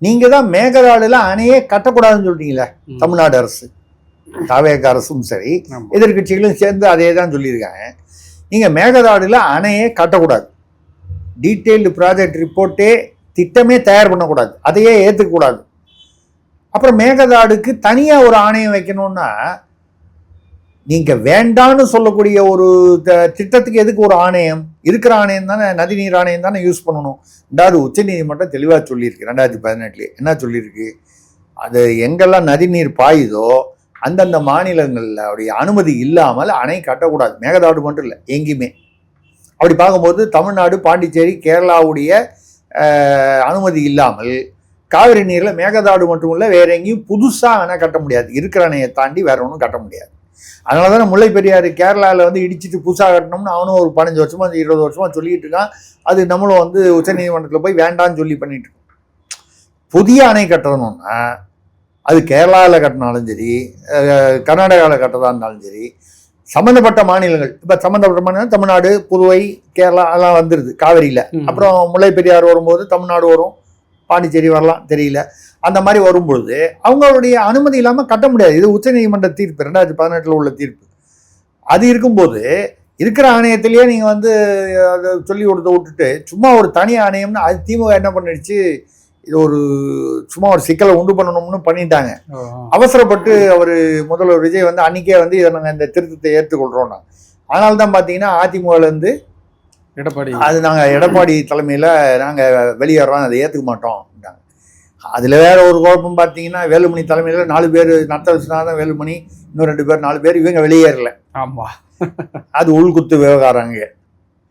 நீங்கள் தான் மேகதாடுல அணையே கட்டக்கூடாதுன்னு சொல்லிட்டீங்களே தமிழ்நாடு அரசு, தாவேக அரசும் சரி எதிர்கட்சிகளும் சேர்ந்து அதே தான் சொல்லியிருக்காங்க. நீங்கள் மேகதாடுல அணையே கட்டக்கூடாது, டீட்டெயில்டு ப்ராஜெக்ட் ரிப்போர்ட்டே திட்டமே தயார் பண்ணக்கூடாது, அதையே ஏற்றுக்கக்கூடாது. அப்புறம் மேகதாடுக்கு தனியாக ஒரு ஆணையம் வைக்கணும்னா நீங்கள் வேண்டான்னு சொல்லக்கூடிய ஒரு திட்டத்துக்கு எதுக்கு ஒரு ஆணையம்? இருக்கிற ஆணையம் தானே, நதிநீர் ஆணையம் தானே யூஸ் பண்ணணும். ரெண்டாவது உச்சநீதிமன்றம் தெளிவாக சொல்லியிருக்கு 2018 என்ன சொல்லியிருக்கு, அது எங்கெல்லாம் நதிநீர் பாயுதோ அந்தந்த மாநிலங்களில் அவருடைய அனுமதி இல்லாமல் அணை கட்டக்கூடாது. மேகதாடு மட்டும் இல்லை, எங்கேயுமே. அப்படி பார்க்கும்போது தமிழ்நாடு, பாண்டிச்சேரி, கேரளாவுடைய அனுமதி இல்லாமல் காவிரி நீரில் மேகதாடு மட்டும் இல்லை வேற எங்கேயும் புதுசாக அணை கட்ட முடியாது. இருக்கிற அணையை தாண்டி வேற ஒன்றும் கட்ட முடியாது. அதனால தானே முல்லை பெரியாறு கேரளாவில் வந்து இடிச்சிட்டு புதுசாக கட்டணும்னு அவனும் ஒரு 15 வருஷமா 20 வருஷமா சொல்லிட்டு இருக்கான். அது நம்மளும் வந்து உச்சநீதிமன்றத்தில் போய் வேண்டான்னு சொல்லி பண்ணிட்டு இருக்கோம். புதிய அணை கட்டணும்னா அது கேரளாவில் கட்டினாலும் சரி, கர்நாடகாவில் கட்டதா இருந்தாலும் சரி, சம்மந்தப்பட்ட மாநிலங்கள், இப்போ சம்மந்தப்பட்ட மாநிலம் தமிழ்நாடு, புதுவை, கேரளா எல்லாம் வந்துடுது காவிரியில். அப்புறம் முல்லை பெரியாறு வரும்போது தமிழ்நாடு வரும், பாண்டிச்சேரி வரலாம், தெரியல. அந்த மாதிரி வரும்பொழுது அவங்களுடைய அனுமதி இல்லாமல் கட்ட முடியாது. இது உச்சநீதிமன்ற தீர்ப்பு, 2018 உள்ள தீர்ப்பு. அது இருக்கும்போது இருக்கிற ஆணையத்திலேயே நீங்கள் வந்து அதை சொல்லி கொடுத்து விட்டுட்டு சும்மா ஒரு தனி ஆணையம்னு அது திமுக என்ன பண்ணிடுச்சு, இது ஒரு சும்மா ஒரு சிக்கலை உண்டு பண்ணணும்னு பண்ணிட்டாங்க. அவசரப்பட்டு அவர் முதல்வர் விஜய் வந்து அன்றைக்கே வந்து இதை நாங்கள் இந்த திருத்தத்தை ஏற்றுக்கொள்கிறோம். அதனால தான் பார்த்தீங்கன்னா அதிமுகலேருந்து எடப்பாடி தலைமையில் நாங்கள் வெளியேறோம், அதை ஏற்றுக்க மாட்டோம். அதில் வேற ஒரு குழப்பம் பார்த்தீங்கன்னா வேலுமணி தலைமையில் 4 பேர், நத்த விஸ்வநாதன், வேலுமணி, இன்னும் 2 பேர், 4 பேர் இவங்க வெளியேறல. ஆமாம், அது உள்குத்து விவகாரங்க.